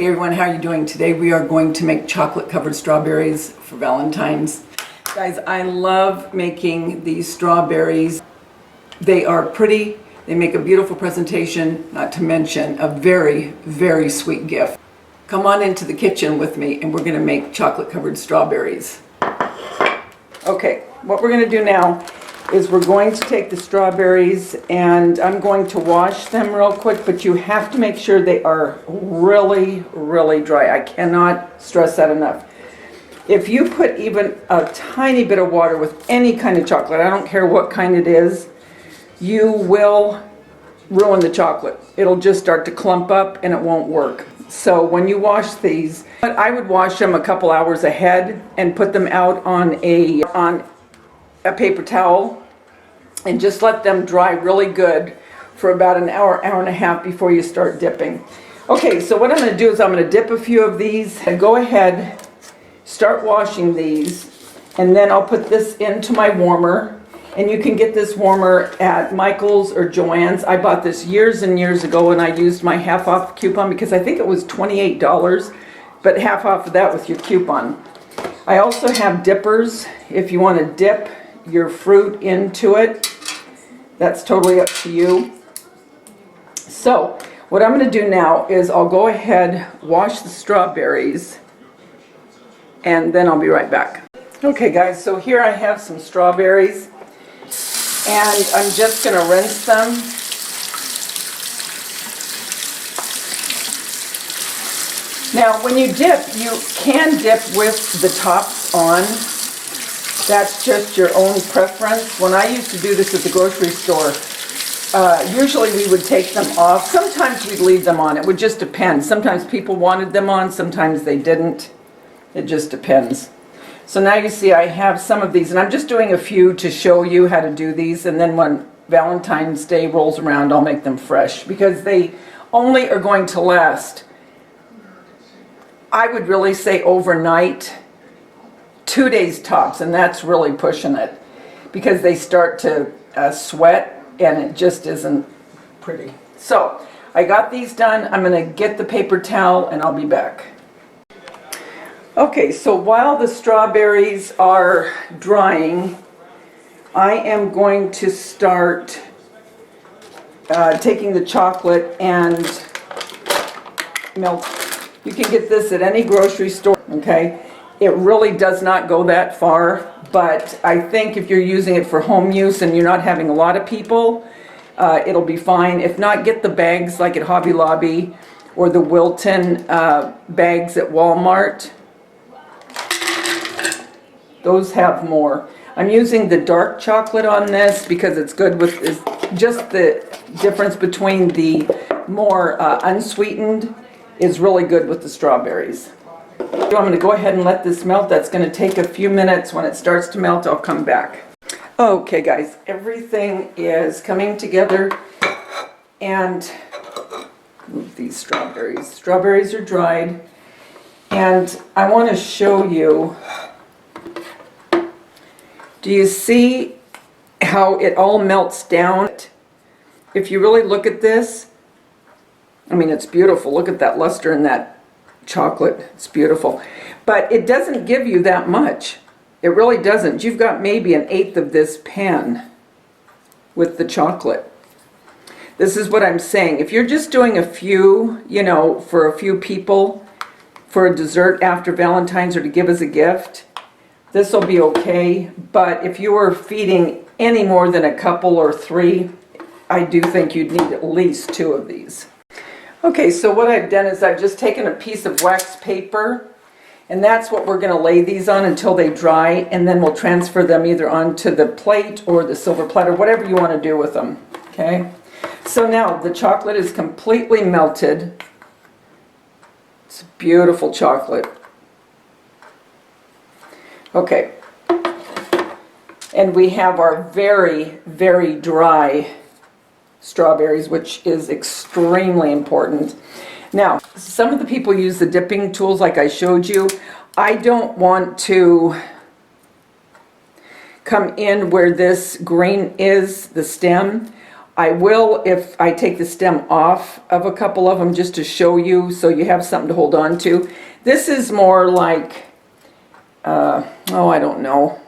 Hey everyone, how are you doing? Today we are going to make chocolate covered strawberries for Valentine's. Guys, I love making these strawberries. They are pretty, they make a beautiful presentation, not to mention a very, very sweet gift. Come on into the kitchen with me and we're going to make chocolate covered strawberries. Okay, what we're going to do now is we're going to take the strawberries and I'm going to wash them real quick, but you have to make sure they are really, really dry. I cannot stress that enough. If you put even a tiny bit of water with any kind of chocolate, I don't care what kind it is, you will ruin the chocolate. It'll just start to clump up and it won't work. So when you wash these, I would wash them a couple hours ahead and put them out on a paper towel and just let them dry really good for about an hour, hour and a half before you start dipping. Okay, so what I'm going to do is I'm going to dip a few of these and go ahead, start washing these, and then I'll put this into my warmer. And you can get this warmer at Michael's or Joann's. I bought this years and years ago and I used my half off coupon because I think it was $28, but half off of that with your coupon. I also have dippers if you want to dip your fruit into it. That's totally up to you. So what I'm going to do now is I'll go ahead, wash the strawberries, and then I'll be right back. Okay guys, so here I have some strawberries. And I'm just going to rinse them. Now, when you dip, you can dip with the tops on. That's just your own preference. When I used to do this at the grocery store, usually we would take them off. Sometimes we'd leave them on. It would just depend. Sometimes people wanted them on, sometimes they didn't. It just depends. So now you see I have some of these, and I'm just doing a few to show you how to do these, and then when Valentine's Day rolls around, I'll make them fresh, because they only are going to last, I would really say overnight, 2 days tops, and that's really pushing it, because they start to sweat, and it just isn't pretty. So I got these done. I'm going to get the paper towel, and I'll be back. Okay, so while the strawberries are drying, I am going to start taking the chocolate and milk. You can get this at any grocery store, okay? It really does not go that far, but I think if you're using it for home use and you're not having a lot of people, it'll be fine. If not, get the bags like at Hobby Lobby or the Wilton bags at Walmart. Those have more. I'm using the dark chocolate on this because it's good with just the difference between the more unsweetened is really good with the strawberries. So I'm going to go ahead and let this melt. That's going to take a few minutes. When it starts to melt, I'll come back. Okay guys, everything is coming together, and move these strawberries. Strawberries are dried, and I want to show you. Do you see how it all melts down? If you really look at this, I mean, it's beautiful. Look at that luster in that chocolate. It's beautiful. But it doesn't give you that much. It really doesn't. You've got maybe 1/8 of this pan with the chocolate. This is what I'm saying. If you're just doing a few, you know, for a few people, for a dessert after Valentine's or to give as a gift, this will be okay, but if you were feeding any more than a couple or 3, I do think you'd need at least 2 of these. Okay, so what I've done is I've just taken a piece of wax paper, and that's what we're going to lay these on until they dry, and then we'll transfer them either onto the plate or the silver platter, whatever you want to do with them. Okay, so now the chocolate is completely melted. It's beautiful chocolate. Okay, and we have our very, very dry strawberries, which is extremely important. Now, some of the people use the dipping tools like I showed you. I don't want to come in where this green is, the stem. I will if I take the stem off of a couple of them just to show you so you have something to hold on to. This is more like, oh, I don't know.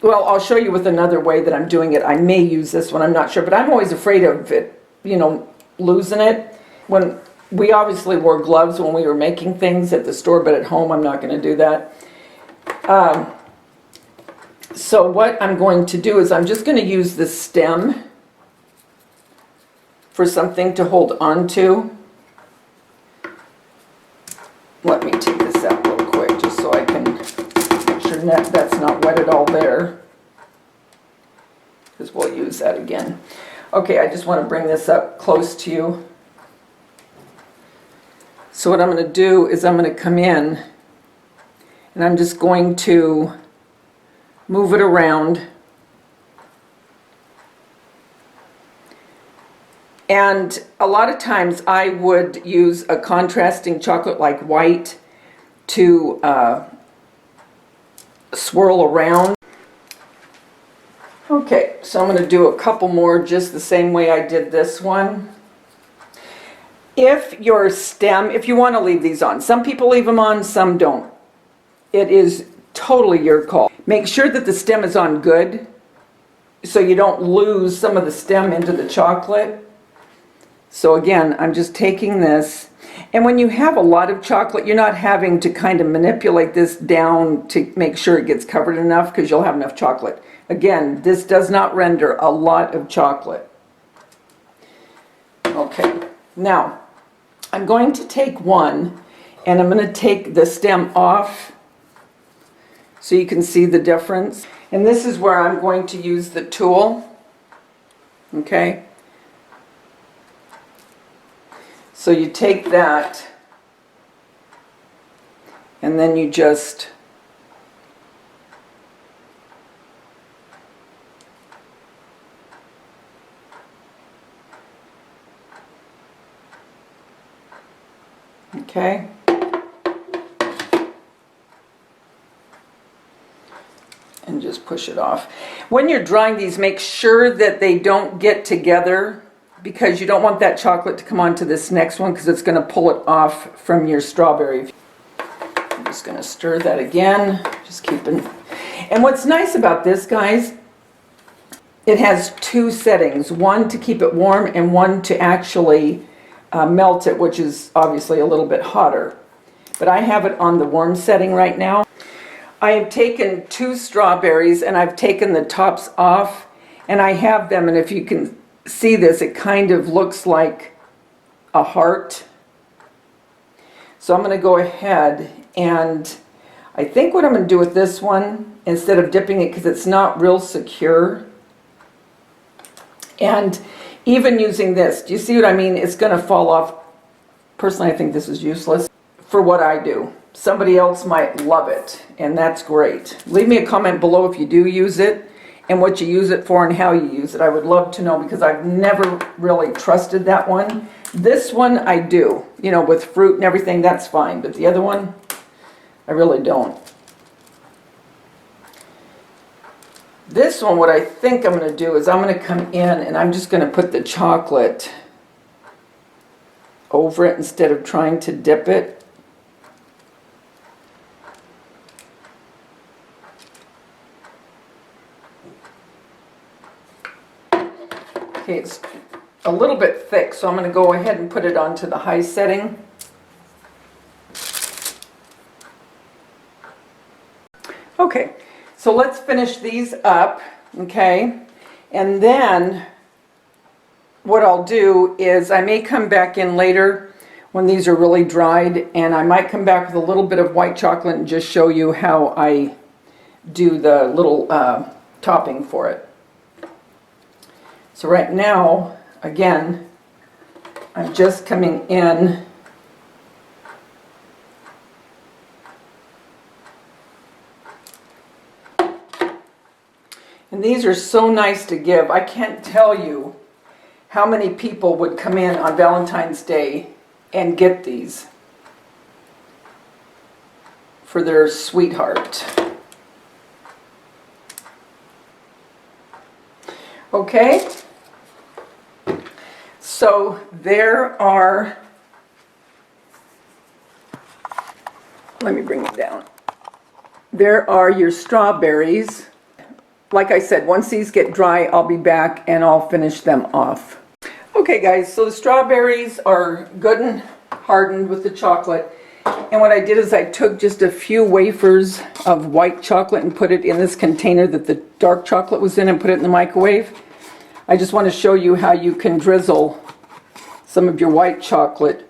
Well, I'll show you with another way that I'm doing it. I may use this one, I'm not sure, but I'm always afraid of it, you know, losing it. When we obviously wore gloves when we were making things at the store, but at home I'm not going to do that. So what I'm going to do is I'm just going to use the stem for something to hold on to. Let me take this out real quick just so I can make sure that's not wet at all there, because we'll use that again. Okay, I just want to bring this up close to you. So what I'm going to do is I'm going to come in and I'm just going to move it around. And a lot of times I would use a contrasting chocolate like white to swirl around. Okay, so I'm going to do a couple more just the same way I did this one. If your stem, if you want to leave these on, some people leave them on, some don't. It is totally your call. Make sure that the stem is on good so you don't lose some of the stem into the chocolate. So again, I'm just taking this, and when you have a lot of chocolate, you're not having to kind of manipulate this down to make sure it gets covered enough, because you'll have enough chocolate. Again, this does not render a lot of chocolate. Okay, now I'm going to take one and I'm going to take the stem off so you can see the difference. And this is where I'm going to use the tool. Okay. So you take that and then you just okay. And just push it off. When you're drying these, make sure that they don't get together, because you don't want that chocolate to come onto this next one, because it's going to pull it off from your strawberry. I'm just going to stir that again. Just keeping. And what's nice about this, guys, it has two settings. One to keep it warm and one to actually melt it, which is obviously a little bit hotter. But I have it on the warm setting right now. I have taken 2 strawberries and I've taken the tops off, and I have them, and if you can see this, it kind of looks like a heart. So I'm going to go ahead, and I think what I'm going to do with this one, instead of dipping it, because it's not real secure, and even using this, do you see what I mean? It's going to fall off. Personally, I think this is useless for what I do. Somebody else might love it, and that's great. Leave me a comment below if you do use it and what you use it for and how you use it. I would love to know, because I've never really trusted that one. This one I do, you know, with fruit and everything, that's fine, but the other one I really don't. This one, what I think I'm going to do is I'm going to come in and I'm just going to put the chocolate over it instead of trying to dip it. Okay, it's a little bit thick, so I'm going to go ahead and put it onto the high setting. Okay, so let's finish these up, okay? And then what I'll do is I may come back in later when these are really dried, and I might come back with a little bit of white chocolate and just show you how I do the little topping for it. So right now, again, I'm just coming in and these are so nice to give. I can't tell you how many people would come in on Valentine's Day and get these for their sweetheart. Okay. So there are, let me bring it down. There are your strawberries. Like I said, once these get dry, I'll be back and I'll finish them off. Okay guys, so the strawberries are good and hardened with the chocolate. And what I did is I took just a few wafers of white chocolate and put it in this container that the dark chocolate was in and put it in the microwave. I just want to show you how you can drizzle some of your white chocolate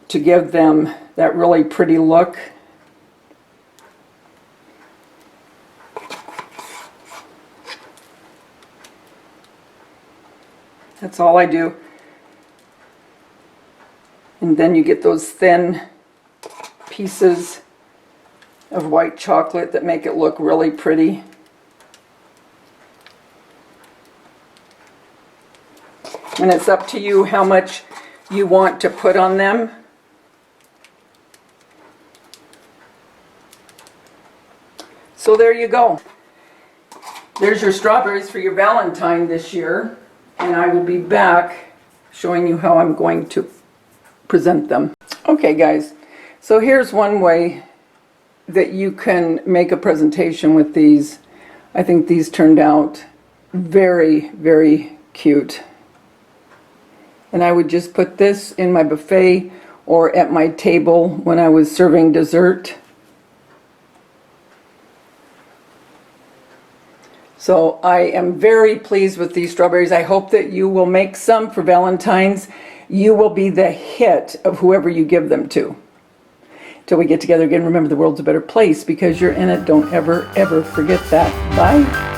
to give them that really pretty look. That's all I do. And then you get those thin pieces of white chocolate that make it look really pretty. And it's up to you how much you want to put on them. So there you go. There's your strawberries for your Valentine this year. And I will be back showing you how I'm going to present them. Okay guys, so here's one way that you can make a presentation with these. I think these turned out very, very cute. And I would just put this in my buffet or at my table when I was serving dessert. So I am very pleased with these strawberries. I hope that you will make some for Valentine's. You will be the hit of whoever you give them to. Till we get together again, remember the world's a better place because you're in it. Don't ever, ever forget that. Bye.